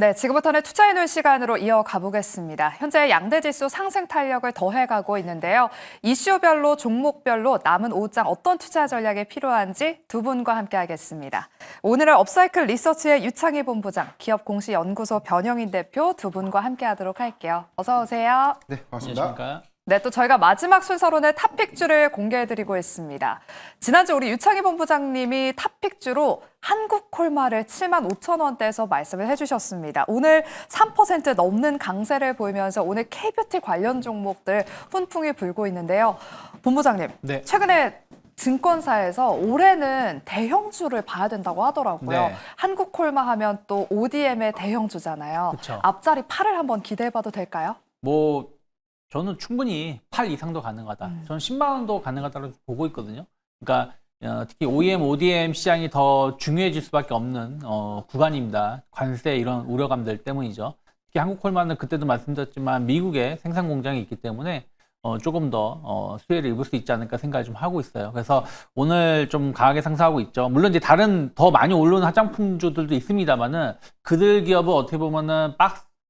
네, 지금부터는 투자해놓은 시간으로 이어가 보겠습니다. 현재 양대지수 상승 탄력을 더해가고 있는데요. 이슈별로 종목별로 남은 5장 어떤 투자 전략이 필요한지 두 분과 함께하겠습니다. 오늘은 업사이클 리서치의 유창희 본부장, 기업공시연구소 변영인 대표 두 분과 함께하도록 할게요. 어서 오세요. 네, 반갑습니다. 안녕하십니까? 네, 또 저희가 마지막 순서로는 탑픽주를 공개해드리고 있습니다. 지난주 우리 유창희 본부장님이 탑픽주로 한국콜마를 75,000원대에서 말씀을 해주셨습니다. 오늘 3% 넘는 강세를 보이면서 오늘 K뷰티 관련 종목들 훈풍이 불고 있는데요. 본부장님, 네. 최근에 증권사에서 올해는 대형주를 봐야 된다고 하더라고요. 네. 한국콜마 하면 또 ODM의 대형주잖아요. 그쵸. 앞자리 8을 한번 기대해봐도 될까요? 저는 충분히 8 이상도 가능하다. 저는 10만 원도 가능하다고 보고 있거든요. 그러니까 특히 OEM, ODM 시장이 더 중요해질 수밖에 없는 구간입니다. 관세 이런 우려감들 때문이죠. 특히 한국콜마는 그때도 말씀드렸지만 미국에 생산 공장이 있기 때문에 조금 더 수혜를 입을 수 있지 않을까 생각을 좀 하고 있어요. 그래서 오늘 좀 강하게 상승하고 있죠. 물론 이제 다른 더 많이 오르는 화장품주들도 있습니다만은 그들 기업은 어떻게 보면은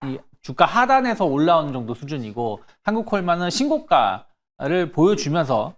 이 주가 하단에서 올라오는 정도 수준이고 한국콜마는 신고가를 보여주면서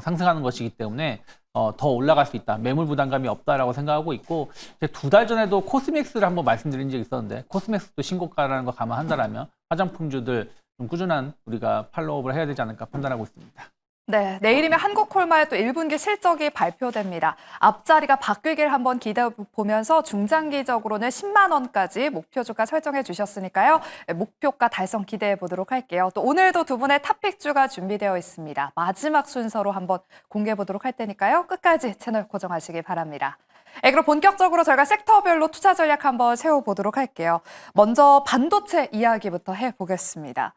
상승하는 것이기 때문에 더 올라갈 수 있다. 매물 부담감이 없다라고 생각하고 있고 2달 전에도 코스맥스를 한번 말씀드린 적이 있었는데 코스맥스도 신고가라는 거 감안한다라면 화장품주들 좀 꾸준한 우리가 팔로우업을 해야 되지 않을까 판단하고 있습니다. 네, 내일이면 한국콜마의 또 1분기 실적이 발표됩니다. 앞자리가 바뀌길 한번 기대해 보면서 중장기적으로는 10만 원까지 목표 주가 설정해 주셨으니까요. 목표가 달성 기대해 보도록 할게요. 또 오늘도 두 분의 탑픽주가 준비되어 있습니다. 마지막 순서로 한번 공개해 보도록 할 테니까요. 끝까지 채널 고정하시기 바랍니다. 그럼 본격적으로 저희가 섹터별로 투자 전략 한번 세워보도록 할게요. 먼저 반도체 이야기부터 해보겠습니다.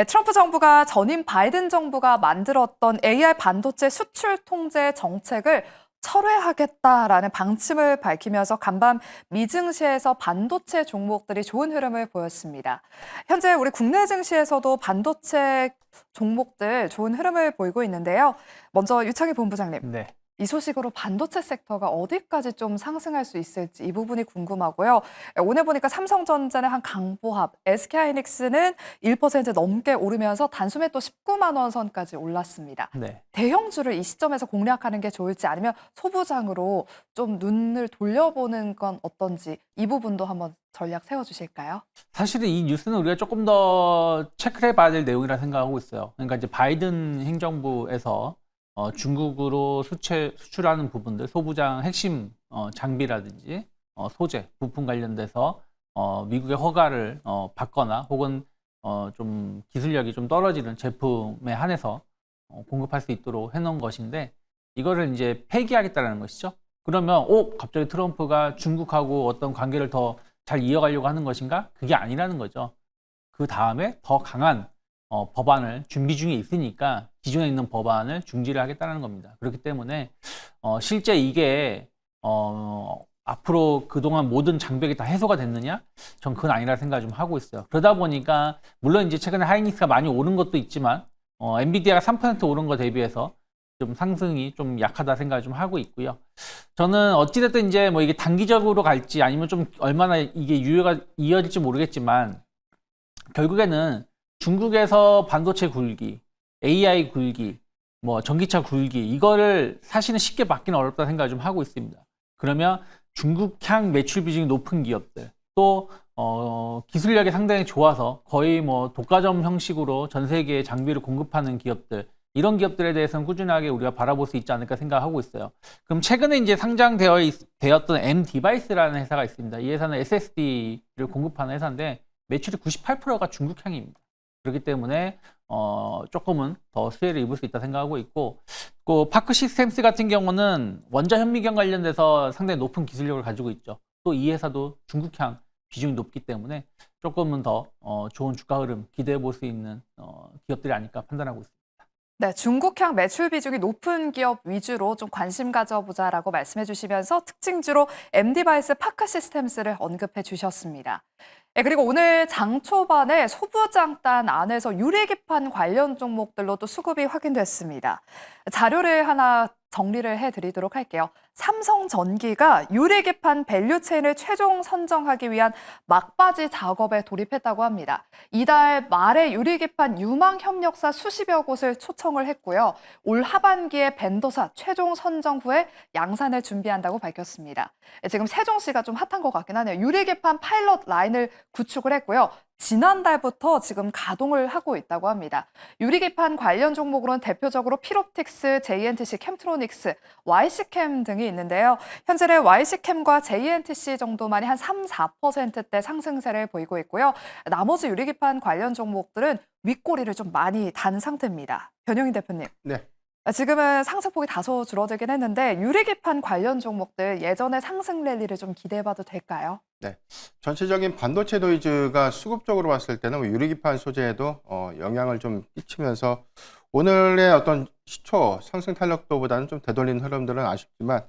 트럼프 정부가 전임 바이든 정부가 만들었던 AI 반도체 수출 통제 정책을 철회하겠다라는 방침을 밝히면서 간밤 미증시에서 반도체 종목들이 좋은 흐름을 보였습니다. 현재 우리 국내 증시에서도 반도체 종목들 좋은 흐름을 보이고 있는데요. 먼저 유창희 본부장님. 네. 이 소식으로 반도체 섹터가 어디까지 좀 상승할 수 있을지 이 부분이 궁금하고요. 오늘 보니까 삼성전자는 한 강보합, SK하이닉스는 1% 넘게 오르면서 단숨에 또 19만 원 선까지 올랐습니다. 네. 대형주를 이 시점에서 공략하는 게 좋을지 아니면 소부장으로 좀 눈을 돌려보는 건 어떤지 이 부분도 한번 전략 세워주실까요? 사실은 이 뉴스는 우리가 조금 더 체크를 해봐야 될 내용이라 생각하고 있어요. 그러니까 이제 바이든 행정부에서 중국으로 수출하는 부분들, 소부장 핵심 장비라든지 소재, 부품 관련돼서 미국의 허가를 받거나 혹은 좀 기술력이 좀 떨어지는 제품에 한해서 공급할 수 있도록 해놓은 것인데 이거를 이제 폐기하겠다는 것이죠. 그러면 갑자기 트럼프가 중국하고 어떤 관계를 더 잘 이어가려고 하는 것인가? 그게 아니라는 거죠. 그 다음에 더 강한 법안을 준비 중에 있으니까 기존에 있는 법안을 중지를 하겠다는 겁니다. 그렇기 때문에 실제 이게 앞으로 그동안 모든 장벽이 다 해소가 됐느냐? 전 그건 아니라 생각을 좀 하고 있어요. 그러다 보니까 물론 이제 최근에 하이닉스가 많이 오른 것도 있지만 엔비디아가 3% 오른 거 대비해서 좀 상승이 좀 약하다 생각을 좀 하고 있고요. 저는 어찌됐든 이제 뭐 이게 단기적으로 갈지 아니면 좀 얼마나 이게 유효가 이어질지 모르겠지만 결국에는 중국에서 반도체 굴기, AI 굴기, 뭐 전기차 굴기 이거를 사실은 쉽게 막기는 어렵다 생각을 좀 하고 있습니다. 그러면 중국향 매출 비중이 높은 기업들 또 기술력이 상당히 좋아서 거의 뭐 독과점 형식으로 전 세계에 장비를 공급하는 기업들 이런 기업들에 대해서는 꾸준하게 우리가 바라볼 수 있지 않을까 생각하고 있어요. 그럼 최근에 이제 상장되었던 M 디바이스라는 회사가 있습니다. 이 회사는 SSD를 공급하는 회사인데 매출이 98%가 중국향입니다. 그렇기 때문에 조금은 더 수혜를 입을 수 있다 생각하고 있고 그 파크 시스템스 같은 경우는 원자 현미경 관련돼서 상당히 높은 기술력을 가지고 있죠. 또 이 회사도 중국향 비중이 높기 때문에 조금은 더 좋은 주가 흐름 기대해 볼 수 있는 기업들이 아닐까 판단하고 있습니다. 네, 중국향 매출 비중이 높은 기업 위주로 좀 관심 가져보자라고 말씀해 주시면서 특징주로 MD바이스 파크 시스템스를 언급해 주셨습니다. 그리고 오늘 장 초반에 소부장단 안에서 유리기판 관련 종목들로 또 수급이 확인됐습니다. 자료를 하나 정리를 해드리도록 할게요. 삼성전기가 유리기판 밸류체인을 최종 선정하기 위한 막바지 작업에 돌입했다고 합니다. 이달 말에 유리기판 유망 협력사 수십여 곳을 초청을 했고요. 올 하반기에 벤더사 최종 선정 후에 양산을 준비한다고 밝혔습니다. 지금 세종시가 좀 핫한 것 같긴 하네요. 유리기판 파일럿 라인을 구축을 했고요. 지난달부터 지금 가동을 하고 있다고 합니다. 유리기판 관련 종목으로는 대표적으로 필옵틱스, JNTC, 캠트로닉스, YC캠 등이 있는데요. 현재 YC캠과 JNTC 정도만이 한 3, 4%대 상승세를 보이고 있고요. 나머지 유리기판 관련 종목들은 윗꼬리를 좀 많이 단 상태입니다. 변영인 대표님. 네. 지금은 상승폭이 다소 줄어들긴 했는데 유리기판 관련 종목들 예전의 상승 랠리를 좀 기대해봐도 될까요? 네. 전체적인 반도체 노이즈가 수급적으로 봤을 때는 뭐 유리기판 소재에도 영향을 좀 끼치면서 오늘의 어떤 시초 상승 탄력도보다는 좀 되돌린 흐름들은 아쉽지만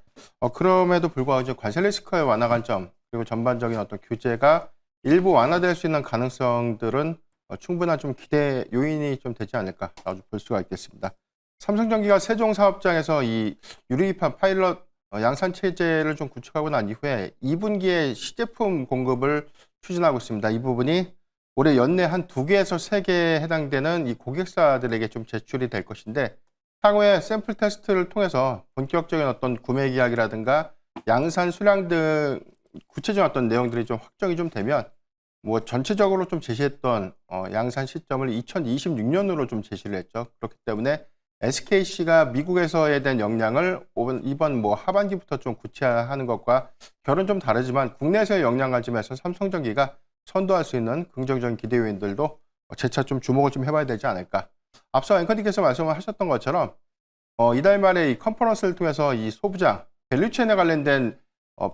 그럼에도 불구하고 이제 관세 리스크의 완화 관점 그리고 전반적인 어떤 규제가 일부 완화될 수 있는 가능성들은 충분한 좀 기대 요인이 좀 되지 않을까라고 볼 수가 있겠습니다. 삼성전기가 세종 사업장에서 이 유리기판 파일럿 양산 체제를 좀 구축하고 난 이후에 2분기에 시제품 공급을 추진하고 있습니다. 이 부분이 올해 연내 한 2개에서 3개에 해당되는 이 고객사들에게 좀 제출이 될 것인데 향후에 샘플 테스트를 통해서 본격적인 어떤 구매 계약이라든가 양산 수량 등 구체적인 어떤 내용들이 좀 확정이 좀 되면 뭐 전체적으로 좀 제시했던 양산 시점을 2026년으로 좀 제시를 했죠. 그렇기 때문에 SKC가 미국에서에 대한 역량을 이번 뭐 하반기부터 좀 구체화하는 것과 결은 좀 다르지만 국내에서의 역량 가짐에서 삼성전기가 선도할 수 있는 긍정적인 기대 요인들도 재차 좀 주목을 좀 해봐야 되지 않을까. 앞서 앵커님께서 말씀을 하셨던 것처럼 이달 말에 이 컨퍼런스를 통해서 이 소부장 밸류체인에 관련된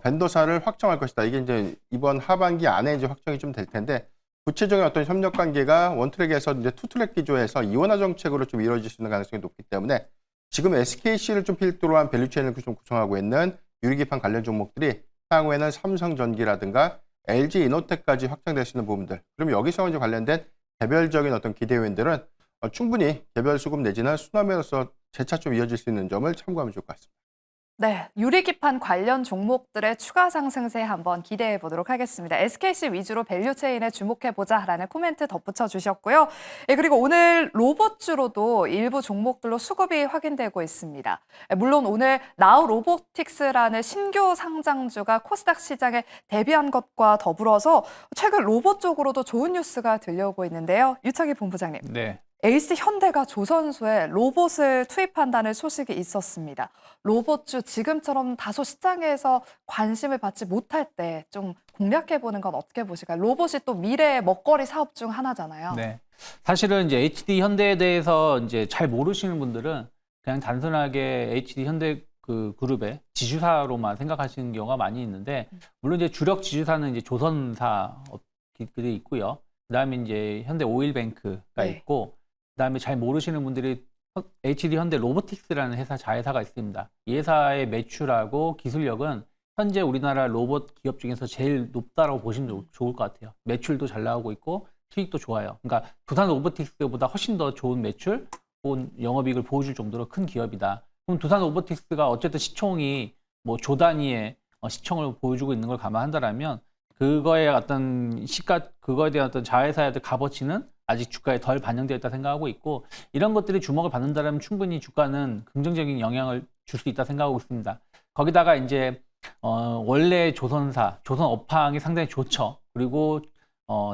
벤더사를 확정할 것이다. 이게 이제 이번 하반기 안에 이제 확정이 좀 될 텐데. 구체적인 어떤 협력 관계가 원트랙에서 이제 투트랙 기조에서 이원화 정책으로 좀 이루어질 수 있는 가능성이 높기 때문에 지금 SKC를 좀 필두로 한 밸류체인을 좀 구성하고 있는 유리기판 관련 종목들이 향후에는 삼성전기라든가 LG 이노텍까지 확장될 수 있는 부분들. 그럼 여기서 이제 관련된 개별적인 어떤 기대 요인들은 충분히 개별 수급 내지는 순환매로서 재차 좀 이어질 수 있는 점을 참고하면 좋을 것 같습니다. 네, 유리기판 관련 종목들의 추가 상승세 한번 기대해 보도록 하겠습니다. SKC 위주로 밸류체인에 주목해보자라는 코멘트 덧붙여 주셨고요. 그리고 오늘 로봇주로도 일부 종목들로 수급이 확인되고 있습니다. 물론 오늘 나우 로보틱스라는 신규 상장주가 코스닥 시장에 데뷔한 것과 더불어서 최근 로봇 쪽으로도 좋은 뉴스가 들려오고 있는데요. 유창희 본부장님. 네. 에이스 현대가 조선소에 로봇을 투입한다는 소식이 있었습니다. 로봇주 지금처럼 다소 시장에서 관심을 받지 못할 때 좀 공략해보는 건 어떻게 보실까요? 로봇이 또 미래의 먹거리 사업 중 하나잖아요. 네. 사실은 이제 HD 현대에 대해서 이제 잘 모르시는 분들은 그냥 단순하게 HD 현대 그 그룹의 지주사로만 생각하시는 경우가 많이 있는데, 물론 이제 주력 지주사는 이제 조선사 업들이 있고요. 그다음에 이제 현대 오일뱅크가 네. 있고, 그다음에 잘 모르시는 분들이 HD 현대 로보틱스라는 회사 자회사가 있습니다. 이 회사의 매출하고 기술력은 현재 우리나라 로봇 기업 중에서 제일 높다라고 보시면 좋을 것 같아요. 매출도 잘 나오고 있고 수익도 좋아요. 그러니까 두산 로보틱스보다 훨씬 더 좋은 매출, 좋은 영업이익을 보여줄 정도로 큰 기업이다. 그럼 두산 로보틱스가 어쨌든 시총이 뭐 조 단위의 시총을 보여주고 있는 걸 감안한다라면 그거에 어떤 그거에 대한 어떤 자회사의 값어치는 아직 주가에 덜 반영되어 있다 생각하고 있고, 이런 것들이 주목을 받는다면 충분히 주가는 긍정적인 영향을 줄 수 있다 생각하고 있습니다. 거기다가 이제 원래 조선사, 조선 업황이 상당히 좋죠. 그리고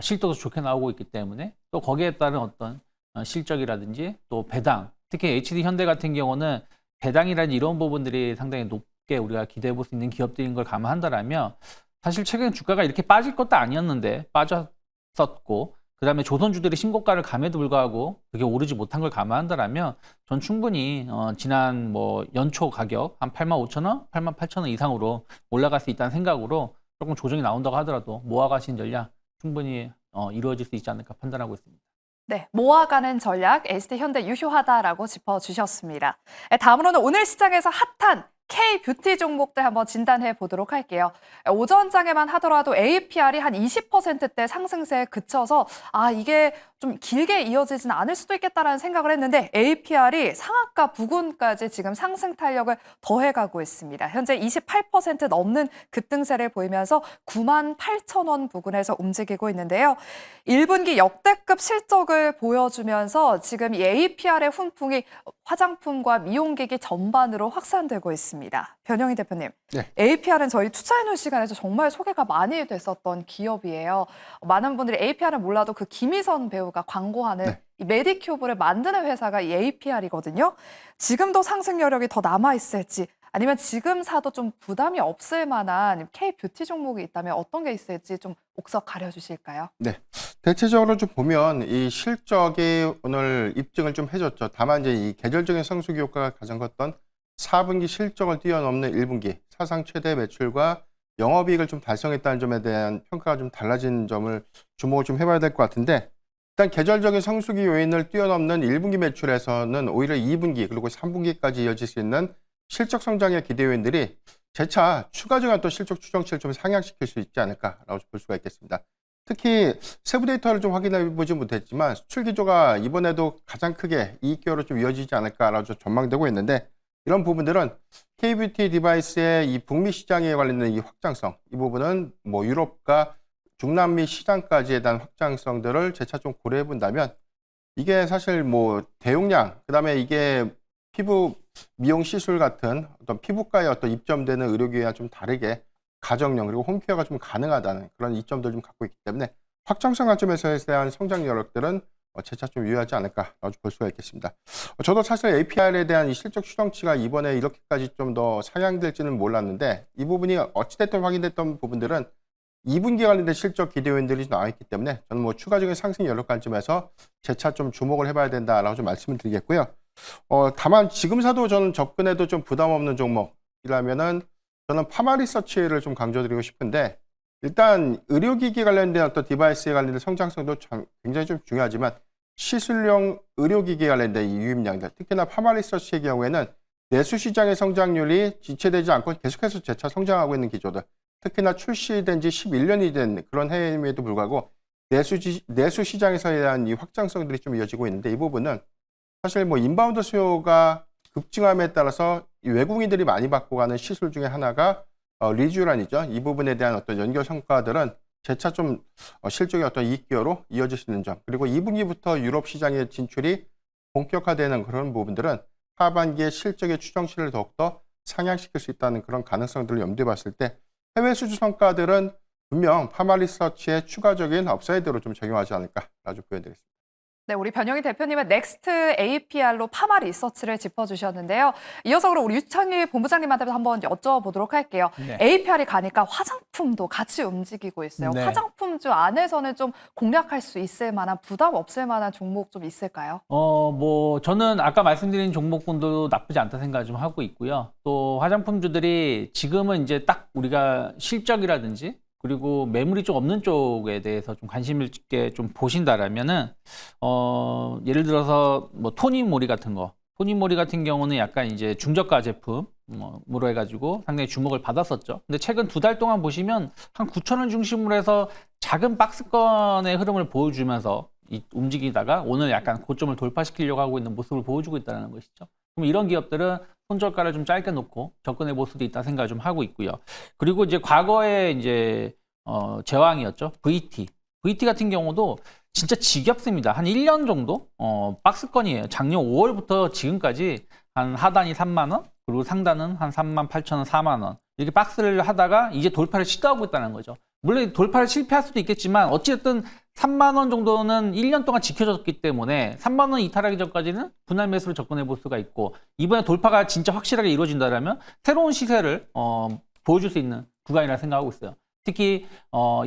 실적도 좋게 나오고 있기 때문에 또 거기에 따른 어떤 실적이라든지 또 배당, 특히 HD 현대 같은 경우는 배당이라든지 이런 부분들이 상당히 높게 우리가 기대해 볼 수 있는 기업들인 걸 감안한다라면, 사실 최근 주가가 이렇게 빠질 것도 아니었는데 빠졌었고, 그 다음에 조선주들이 신고가를 감에도 불구하고 그게 오르지 못한 걸 감안한다라면 전 충분히 지난 뭐 연초 가격 한 85,000원, 88,000원 이상으로 올라갈 수 있다는 생각으로 조금 조정이 나온다고 하더라도 모아가신 전략 충분히 이루어질 수 있지 않을까 판단하고 있습니다. 네, 모아가는 전략 ST 현대 유효하다라고 짚어주셨습니다. 다음으로는 오늘 시장에서 핫한 K-뷰티 종목들 한번 진단해 보도록 할게요. 오전장에만 하더라도 APR이 한 20%대 상승세에 그쳐서 이게 좀 길게 이어지지는 않을 수도 있겠다라는 생각을 했는데 APR이 상한가 부근까지 지금 상승 탄력을 더해가고 있습니다. 현재 28% 넘는 급등세를 보이면서 98,000원 부근에서 움직이고 있는데요. 1분기 역대급 실적을 보여주면서 지금 이 APR의 훈풍이 화장품과 미용기기 전반으로 확산되고 있습니다. 변영희 대표님, 네. APR은 저희 투자해놓은 시간에서 정말 소개가 많이 됐었던 기업이에요. 많은 분들이 APR은 몰라도 그 김희선 배우가 광고하는 네. 이 메디큐브를 만드는 회사가 이 APR이거든요. 지금도 상승 여력이 더 남아있을지 아니면 지금 사도 좀 부담이 없을 만한 K-뷰티 종목이 있다면 어떤 게 있을지 좀 옥석 가려주실까요? 네. 대체적으로 좀 보면 이 실적이 오늘 입증을 좀 해줬죠. 다만 이제 이 계절적인 성수기 효과가 가장 컸던 4분기 실적을 뛰어넘는 1분기 사상 최대 매출과 영업이익을 좀 달성했다는 점에 대한 평가가 좀 달라진 점을 주목을 좀 해봐야 될 것 같은데, 일단 계절적인 성수기 요인을 뛰어넘는 1분기 매출에서는 오히려 2분기 그리고 3분기까지 이어질 수 있는 실적 성장의 기대 요인들이 재차 추가적인 또 실적 추정치를 좀 상향시킬 수 있지 않을까라고 볼 수가 있겠습니다. 특히 세부 데이터를 좀 확인해 보지 못했지만 수출 기조가 이번에도 가장 크게 이익 기여로 좀 이어지지 않을까라고 좀 전망되고 있는데, 이런 부분들은 K-뷰티 디바이스의 이 북미 시장에 관련된 이 확장성, 이 부분은 뭐 유럽과 중남미 시장까지에 대한 확장성들을 재차 좀 고려해 본다면 이게 사실 뭐 대용량, 그다음에 이게 피부 미용 시술 같은 어떤 피부과에 어떤 입점되는 의료기기와 좀 다르게 가정용 그리고 홈케어가 좀 가능하다는 그런 이점들 좀 갖고 있기 때문에 확장성 관점에서에 대한 성장 여력들은 재차 좀 유효하지 않을까라고 볼 수가 있겠습니다. 저도 사실 APR에 대한 이 실적 추정치가 이번에 이렇게까지 좀 더 상향될지는 몰랐는데, 이 부분이 어찌됐든 확인됐던 부분들은 2분기 관련된 실적 기대 요인들이 나와 있기 때문에 저는 뭐 추가적인 상승 여력 관점에서 재차 좀 주목을 해봐야 된다라고 좀 말씀을 드리겠고요. 다만 지금 사도 저는 접근해도 좀 부담 없는 종목이라면은 저는 파마리서치를 좀 강조드리고 싶은데, 일단 의료기기 관련된 어떤 디바이스에 관련된 성장성도 굉장히 좀 중요하지만 시술용 의료기기 관련된 이 유입량들, 특히나 파마리서치의 경우에는 내수 시장의 성장률이 지체되지 않고 계속해서 재차 성장하고 있는 기조들, 특히나 출시된 지 11년이 된 그런 해임에도 불구하고 내수 시장에서에 대한 이 확장성들이 좀 이어지고 있는데, 이 부분은 사실 뭐 인바운드 수요가 급증함에 따라서 이 외국인들이 많이 받고 가는 시술 중에 하나가 리쥬란이죠. 이 부분에 대한 어떤 연결 성과들은 재차 좀 실적의 어떤 이익 기여로 이어질 수 있는 점, 그리고 2분기부터 유럽 시장의 진출이 본격화되는 그런 부분들은 하반기에 실적의 추정치를 더욱더 상향시킬 수 있다는 그런 가능성들을 염두에 봤을 때 해외 수주 성과들은 분명 파마리서치의 추가적인 업사이드로 좀 적용하지 않을까라고 보여드리겠습니다. 네, 우리 변영희 대표님은 넥스트 APR로 파마 리서치를 짚어주셨는데요. 이어서 그럼 우리 유창희 본부장님한테 한번 여쭤보도록 할게요. 네. APR이 가니까 화장품도 같이 움직이고 있어요. 네. 화장품주 안에서는 좀 공략할 수 있을 만한 부담 없을 만한 종목 좀 있을까요? 뭐 저는 아까 말씀드린 종목군도 나쁘지 않다 생각을 좀 하고 있고요. 또 화장품주들이 지금은 이제 딱 우리가 실적이라든지 그리고 매물이 좀 없는 쪽에 대해서 좀 관심을 있게 좀 보신다라면은 예를 들어서 뭐 토니모리 같은 거, 토니모리 같은 경우는 약간 이제 중저가 제품으로 해가지고 상당히 주목을 받았었죠. 근데 최근 2달 동안 보시면 한 9,000원 중심으로 해서 작은 박스권의 흐름을 보여주면서 움직이다가 오늘 약간 고점을 돌파시키려고 하고 있는 모습을 보여주고 있다는 것이죠. 그럼 이런 기업들은 손절가를 좀 짧게 놓고 접근해 볼 수도 있다 생각을 좀 하고 있고요. 그리고 이제 과거에 이제 제왕이었죠. VT 같은 경우도 진짜 지겹습니다. 한 1년 정도 박스권이에요. 작년 5월부터 지금까지 한 하단이 3만 원, 그리고 상단은 한 38,000원, 4만 원 이렇게 박스를 하다가 이제 돌파를 시도하고 있다는 거죠. 물론 돌파를 실패할 수도 있겠지만 어찌됐든 3만 원 정도는 1년 동안 지켜졌기 때문에 3만 원 이탈하기 전까지는 분할 매수로 접근해 볼 수가 있고, 이번에 돌파가 진짜 확실하게 이루어진다면 새로운 시세를 보여줄 수 있는 구간이라 생각하고 있어요. 특히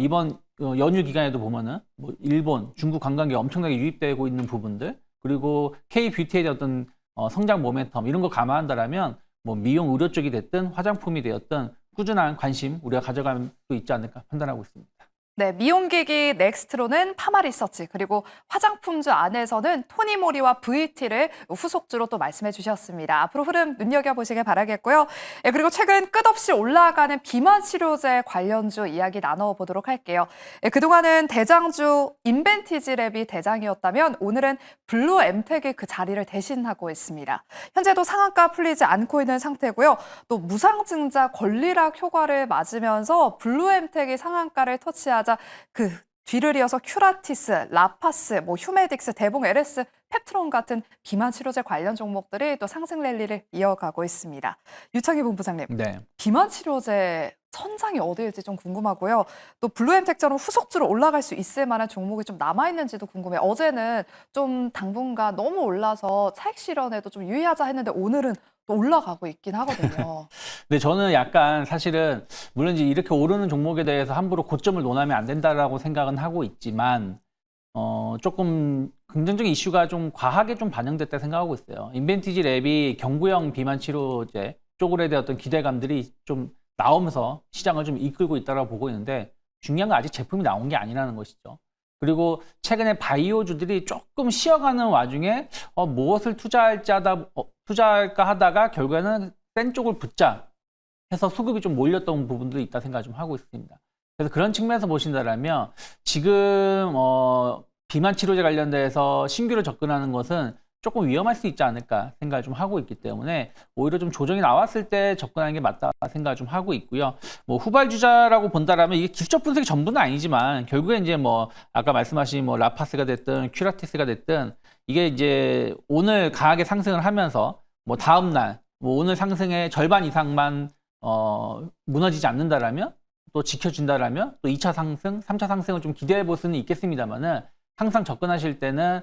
이번 연휴 기간에도 보면은 뭐 일본, 중국 관광객 엄청나게 유입되고 있는 부분들, 그리고 K-뷰티에 대한 어떤 성장 모멘텀 이런 거 감안한다라면 뭐 미용 의료 쪽이 됐든 화장품이 되었든 꾸준한 관심 우리가 가져갈 수 있지 않을까 판단하고 있습니다. 네, 미용기기 넥스트로는 파마리서치, 그리고 화장품주 안에서는 토니모리와 VT를 후속주로 또 말씀해 주셨습니다. 앞으로 흐름 눈여겨보시길 바라겠고요. 그리고 최근 끝없이 올라가는 비만 치료제 관련주 이야기 나눠보도록 할게요. 그동안은 대장주 인벤티지랩이 대장이었다면 오늘은 블루엠텍이 그 자리를 대신하고 있습니다. 현재도 상한가 풀리지 않고 있는 상태고요. 또 무상증자 권리락 효과를 맞으면서 블루엠텍이 상한가를 터치하자 그 뒤를 이어서 큐라티스, 라파스, 휴메딕스, 대봉, LS, 펩트론 같은 비만 치료제 관련 종목들이 또 상승 랠리를 이어가고 있습니다. 유창희 본부장님, 네. 비만 치료제 천장이 어디일지 좀 궁금하고요. 또 블루엠텍처럼 후속주로 올라갈 수 있을 만한 종목이 좀 남아있는지도 궁금해요. 어제는 좀 당분간 너무 올라서 차익 실현에도 좀 유의하자 했는데 오늘은 또 올라가고 있긴 하거든요. 근데 저는 약간 사실은 물론 이제 이렇게 오르는 종목에 대해서 함부로 고점을 논하면 안 된다라고 생각은 하고 있지만 조금 긍정적인 이슈가 좀 과하게 좀 반영됐다 생각하고 있어요. 인벤티지 랩이 경구형 비만 치료제 쪽으로에 대한 어떤 기대감들이 좀 나오면서 시장을 좀 이끌고 있다고 보고 있는데 중요한 건 아직 제품이 나온 게 아니라는 것이죠. 그리고 최근에 바이오주들이 조금 쉬어가는 와중에 무엇을 투자할까 하다가 결국에는 센 쪽을 붙자 해서 수급이 좀 몰렸던 부분도 있다 생각 좀 하고 있습니다. 그래서 그런 측면에서 보신다면 지금 비만 치료제 관련돼서 신규로 접근하는 것은 조금 위험할 수 있지 않을까 생각을 좀 하고 있기 때문에 오히려 좀 조정이 나왔을 때 접근하는 게 맞다 생각을 좀 하고 있고요. 후발주자라고 본다라면 이게 기술적 분석이 전부는 아니지만 결국에 이제 아까 말씀하신 라파스가 됐든 큐라티스가 됐든 이게 이제 오늘 강하게 상승을 하면서 다음 날 오늘 상승의 절반 이상만 무너지지 않는다라면 또 지켜진다라면 또 2차 상승, 3차 상승을 좀 기대해 볼 수는 있겠습니다만은 항상 접근하실 때는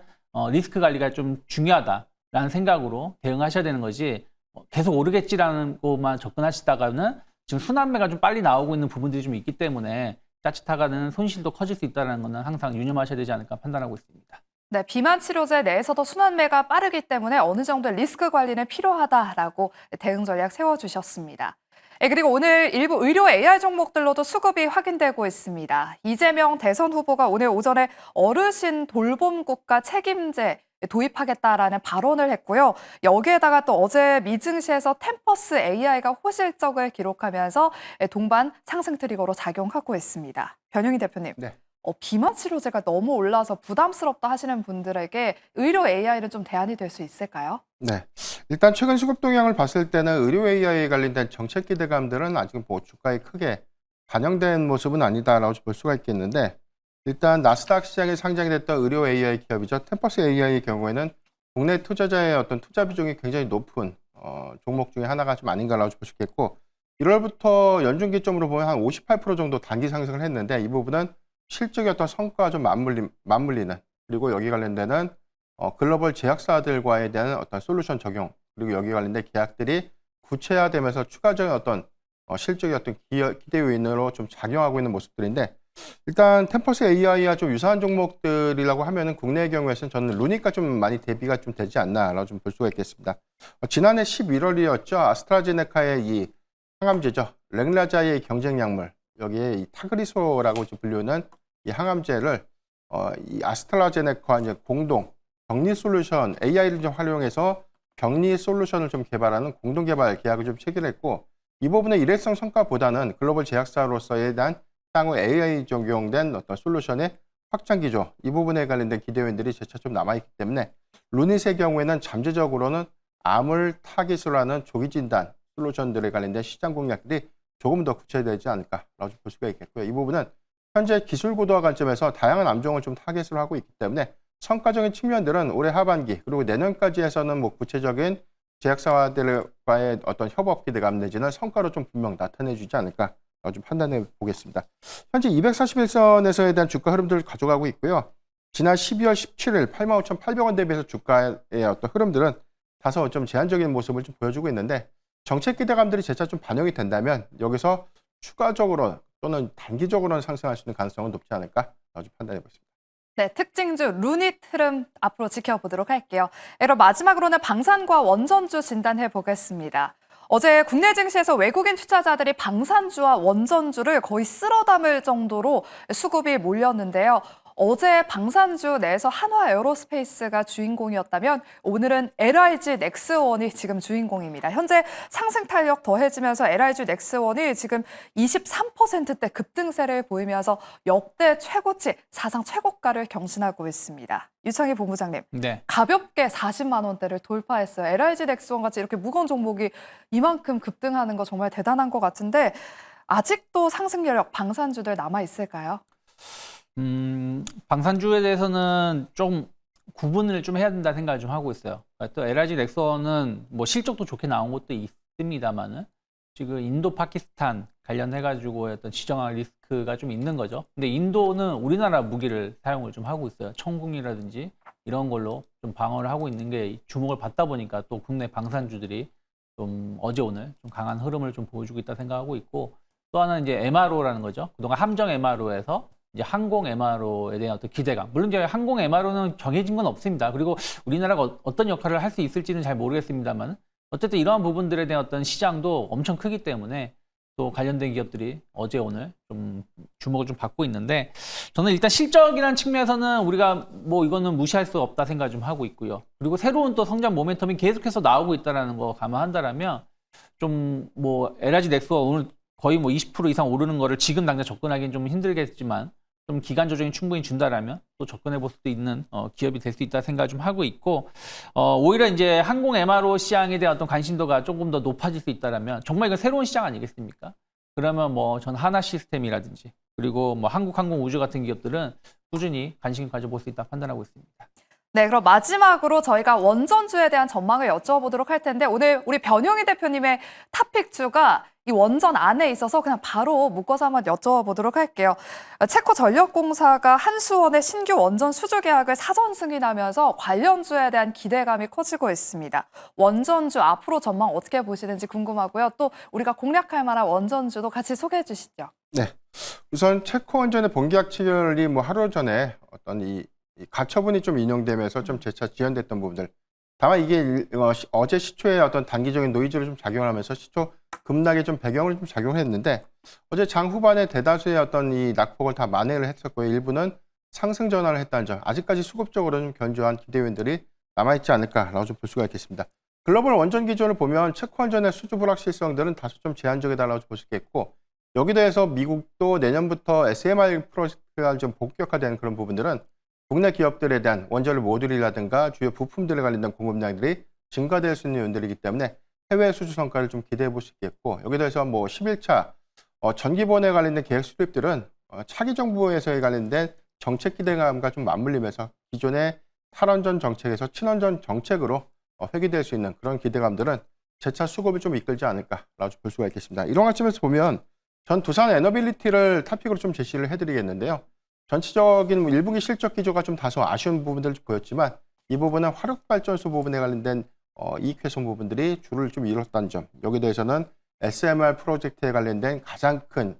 리스크 관리가 좀 중요하다라는 생각으로 대응하셔야 되는 거지 계속 오르겠지라는 것만 접근하시다가는 지금 순환매가 좀 빨리 나오고 있는 부분들이 좀 있기 때문에 자칫하가는 손실도 커질 수 있다는 것은 항상 유념하셔야 되지 않을까 판단하고 있습니다. 네, 비만 치료제 내에서도 순환매가 빠르기 때문에 어느 정도의 리스크 관리는 필요하다라고 대응 전략 세워주셨습니다. 그리고 오늘 일부 의료 AR 종목들로도 수급이 확인되고 있습니다. 이재명 대선 후보가 오늘 오전에 어르신 돌봄 국가 책임제 도입하겠다라는 발언을 했고요. 여기에다가 또 어제 미증시에서 템퍼스 AI가 호실적을 기록하면서 동반 상승 트리거로 작용하고 있습니다. 변영희 대표님. 네. 비만 치료제가 너무 올라서 부담스럽다 하시는 분들에게 의료 AI는 좀 대안이 될 수 있을까요? 네. 일단 최근 수급 동향을 봤을 때는 의료 AI에 관련된 정책 기대감들은 아직 주가에 크게 반영된 모습은 아니다라고 볼 수가 있겠는데 일단 나스닥 시장에 상장이 됐던 의료 AI 기업이죠. 템퍼스 AI의 경우에는 국내 투자자의 어떤 투자 비중이 굉장히 높은 종목 중에 하나가 좀 아닌가라고 볼 수 있겠고 1월부터 연중 기점으로 보면 한 58% 정도 단기 상승을 했는데 이 부분은 실적의 어떤 성과와 좀 맞물리는 그리고 여기 관련되는 글로벌 제약사들과에 대한 어떤 솔루션 적용 그리고 여기 관련된 계약들이 구체화되면서 추가적인 어떤 실적의 어떤 기대 요인으로 좀 작용하고 있는 모습들인데 일단 템퍼스 AI와 좀 유사한 종목들이라고 하면은 국내의 경우에서는 저는 루니까 좀 많이 대비가 좀 되지 않나라고 좀 볼 수가 있겠습니다. 지난해 11월이었죠. 아스트라제네카의 이 항암제죠. 랭라자의 경쟁 약물 여기에 이 타그리소라고 불리는 이 항암제를 이 아스트라제네카와 이제 공동 격리 솔루션 AI를 좀 활용해서 격리 솔루션을 좀 개발하는 공동 개발 계약을 좀 체결했고 이 부분의 일회성 성과보다는 글로벌 제약사로서에 대한 향후 AI 적용된 어떤 솔루션의 확장 기조 이 부분에 관련된 기대 요인들이 재차 좀 남아있기 때문에 루닛의 경우에는 잠재적으로는 암을 타깃으로 하는 조기 진단 솔루션들에 관련된 시장 공략들이 조금 더 구체되지 않을까라고 볼 수가 있겠고요. 이 부분은 현재 기술 고도화 관점에서 다양한 암종을 좀 타겟으로 하고 있기 때문에 성과적인 측면들은 올해 하반기 그리고 내년까지 해서는 구체적인 제약사들과의 어떤 협업 기대감 내지는 성과로 좀 분명 나타내주지 않을까 좀 판단해 보겠습니다. 현재 241선에서에 대한 주가 흐름들을 가져가고 있고요. 지난 12월 17일 85,800원 대비해서 주가의 어떤 흐름들은 다소 좀 제한적인 모습을 좀 보여주고 있는데 정책 기대감들이 재차 좀 반영이 된다면 여기서 추가적으로 또는 단기적으로는 상승할 수 있는 가능성은 높지 않을까 좀 판단해 보겠습니다. 네, 특징주 루닛 흐름 앞으로 지켜보도록 할게요. 그럼 마지막으로는 방산과 원전주 진단해 보겠습니다. 어제 국내 증시에서 외국인 투자자들이 방산주와 원전주를 거의 쓸어 담을 정도로 수급이 몰렸는데요. 어제 방산주 내에서 한화 에어로스페이스가 주인공이었다면 오늘은 LIG 넥스원이 지금 주인공입니다. 현재 상승 탄력 더해지면서 LIG 넥스원이 지금 23%대 급등세를 보이면서 역대 최고치, 사상 최고가를 경신하고 있습니다. 유창희 본부장님, 네. 가볍게 40만 원대를 돌파했어요. LIG 넥스원 같이 이렇게 무거운 종목이 이만큼 급등하는 거 정말 대단한 것 같은데 아직도 상승 여력 방산주들 남아 있을까요? 방산주에 대해서는 좀 구분을 좀 해야 된다 생각을 좀 하고 있어요. 그러니까 또 LIG 넥슨은 뭐 실적도 좋게 나온 것도 있습니다만은 지금 인도 파키스탄 관련해가지고 어떤 지정학 리스크가 좀 있는 거죠. 근데 인도는 우리나라 무기를 사용을 좀 하고 있어요. 천궁이라든지 이런 걸로 좀 방어를 하고 있는 게 주목을 받다 보니까 또 국내 방산주들이 좀 어제 오늘 좀 강한 흐름을 좀 보여주고 있다 생각하고 있고, 또 하나는 이제 MRO라는 거죠. 그동안 함정 MRO에서 이제 항공 MRO에 대한 어떤 기대감. 물론 이제 항공 MRO는 정해진 건 없습니다. 그리고 우리나라가 어떤 역할을 할 수 있을지는 잘 모르겠습니다만 어쨌든 이러한 부분들에 대한 어떤 시장도 엄청 크기 때문에 또 관련된 기업들이 어제 오늘 좀 주목을 좀 받고 있는데, 저는 일단 실적이라는 측면에서는 우리가 뭐 이거는 무시할 수 없다 생각 좀 하고 있고요. 그리고 새로운 또 성장 모멘텀이 계속해서 나오고 있다는 거 감안한다라면 좀 뭐 LIG 넥스가 오늘 거의 뭐 20% 이상 오르는 거를 지금 당장 접근하기는 좀 힘들겠지만 좀 기간 조정이 충분히 준다라면 또 접근해 볼 수도 있는 기업이 될 수 있다 생각 좀 하고 있고, 오히려 이제 항공 MRO 시장에 대한 어떤 관심도가 조금 더 높아질 수 있다라면 정말 이건 새로운 시장 아니겠습니까? 그러면 뭐 전 하나 시스템이라든지 그리고 뭐 한국항공우주 같은 기업들은 꾸준히 관심 가져볼 수 있다 판단하고 있습니다. 네, 그럼 마지막으로 저희가 원전주에 대한 전망을 여쭤보도록 할 텐데 오늘 우리 변형희 대표님의 탑픽주가 이 원전 안에 있어서 그냥 바로 묶어서 한번 여쭤보도록 할게요. 체코 전력공사가 한수원의 신규 원전 수주 계약을 사전 승인하면서 관련주에 대한 기대감이 커지고 있습니다. 원전주 앞으로 전망 어떻게 보시는지 궁금하고요. 또 우리가 공략할 만한 원전주도 같이 소개해 주시죠. 네. 우선 체코 원전의 본계약 체결이 뭐 하루 전에 어떤 이 가처분이 좀 인용되면서 좀 재차 지연됐던 부분들. 다만 이게 어제 시초에 어떤 단기적인 노이즈로 좀 작용하면서 시초 급락에 좀 배경을 좀 작용했는데, 어제 장 후반에 대다수의 어떤 이 낙폭을 다 만회를 했었고요. 일부는 상승 전환을 했다는 점. 아직까지 수급적으로 좀 견조한 기대 요인들이 남아있지 않을까라고 좀 볼 수가 있겠습니다. 글로벌 원전 기준을 보면 체코 원전의 수주 불확실성들은 다소 좀 제한적이다라고 볼 수 있겠고, 여기 대해서 미국도 내년부터 SMR 프로젝트가 좀 본격화되는 그런 부분들은 국내 기업들에 대한 원전을 모듈이라든가 주요 부품들에 관련된 공급량들이 증가될 수 있는 요인들이기 때문에 해외 수주 성과를 좀 기대해 볼 수 있겠고, 여기 대해서 뭐 11차 전기본에 관련된 계획 수립들은 차기 정부에서에 관련된 정책 기대감과 좀 맞물리면서 기존의 탈원전 정책에서 친원전 정책으로 회귀될 수 있는 그런 기대감들은 재차 수급을 좀 이끌지 않을까라고 볼 수가 있겠습니다. 이런 관점에서 보면 전 두산 에너빌리티를 탑픽으로 좀 제시를 해드리겠는데요. 전체적인 1분기 실적 기조가 좀 다소 아쉬운 부분들을 보였지만 이 부분은 화력발전소 부분에 관련된 이익 훼손 부분들이 주를 좀 이뤘다는 점. 여기 대해서는 SMR 프로젝트에 관련된 가장 큰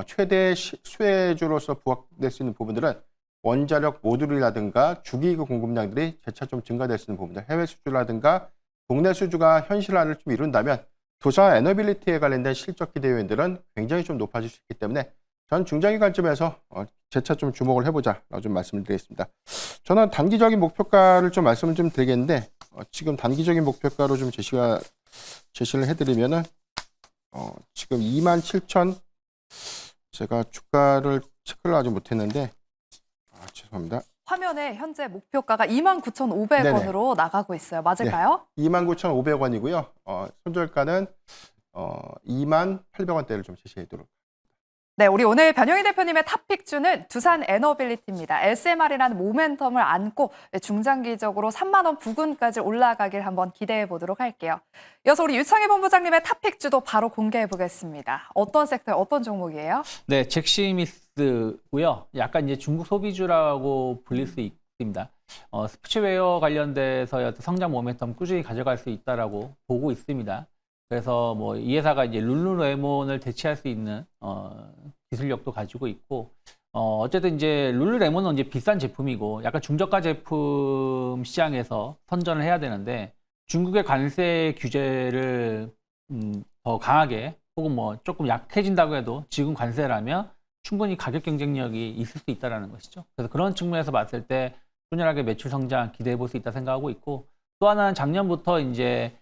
최대 수혜주로서 부각될 수 있는 부분들은 원자력 모듈이라든가 주기구 공급량들이 재차 좀 증가될 수 있는 부분들, 해외 수주라든가 국내 수주가 현실화를 좀 이룬다면 두산 에너빌리티에 관련된 실적 기대 요인들은 굉장히 좀 높아질 수 있기 때문에 전 중장기 관점에서 재차 좀 주목을 해보자라고 좀 말씀을 드리겠습니다. 저는 단기적인 목표가를 좀 말씀을 좀 드리겠는데, 지금 단기적인 목표가로 좀 제시를 해드리면은 지금 27,000 제가 주가를 체크를 아직 못했는데 죄송합니다. 화면에 현재 목표가가 29,500원으로 나가고 있어요. 맞을까요? 네, 29,500원이고요. 손절가는 28,000원대를 좀 제시해도록. 네, 우리 오늘 변형희 대표님의 탑픽주는 두산 에너빌리티입니다. SMR이라는 모멘텀을 안고 중장기적으로 3만 원 부근까지 올라가길 한번 기대해 보도록 할게요. 이어서 우리 유창희 본부장님의 탑픽주도 바로 공개해 보겠습니다. 어떤 섹터, 어떤 종목이에요? 네, 잭시미스고요. 약간 이제 중국 소비주라고 불릴 수 있습니다. 스포츠웨어 관련돼서 성장 모멘텀 꾸준히 가져갈 수 있다라고 보고 있습니다. 그래서 뭐 이 회사가 이제 룰루레몬을 대체할 수 있는 기술력도 가지고 있고, 어쨌든 이제 룰루레몬은 이제 비싼 제품이고 약간 중저가 제품 시장에서 선전을 해야 되는데 중국의 관세 규제를 더 강하게 혹은 뭐 조금 약해진다고 해도 지금 관세라면 충분히 가격 경쟁력이 있을 수 있다는 것이죠. 그래서 그런 측면에서 봤을 때 뚜렷하게 매출 성장 기대해 볼 수 있다 생각하고 있고, 또 하나는 작년부터 이제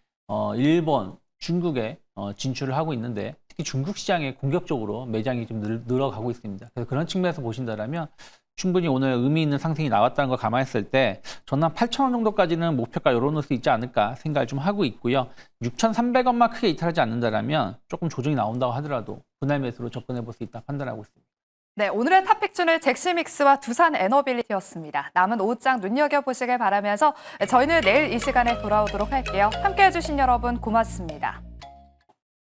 일본, 중국에 진출을 하고 있는데 특히 중국 시장에 공격적으로 매장이 좀 늘어가고 있습니다. 그래서 그런 측면에서 보신다면 충분히 오늘 의미 있는 상승이 나왔다는 걸 감안했을 때 저는 한 8,000원 정도까지는 목표가 열어놓을 수 있지 않을까 생각을 좀 하고 있고요. 6,300원만 크게 이탈하지 않는다면 조금 조정이 나온다고 하더라도 분할 매수로 접근해 볼 수 있다 판단하고 있습니다. 네, 오늘의 탑픽주는 잭시믹스와 두산 에너빌리티였습니다. 남은 오후장 눈여겨보시길 바라면서 저희는 내일 이 시간에 돌아오도록 할게요. 함께해 주신 여러분 고맙습니다.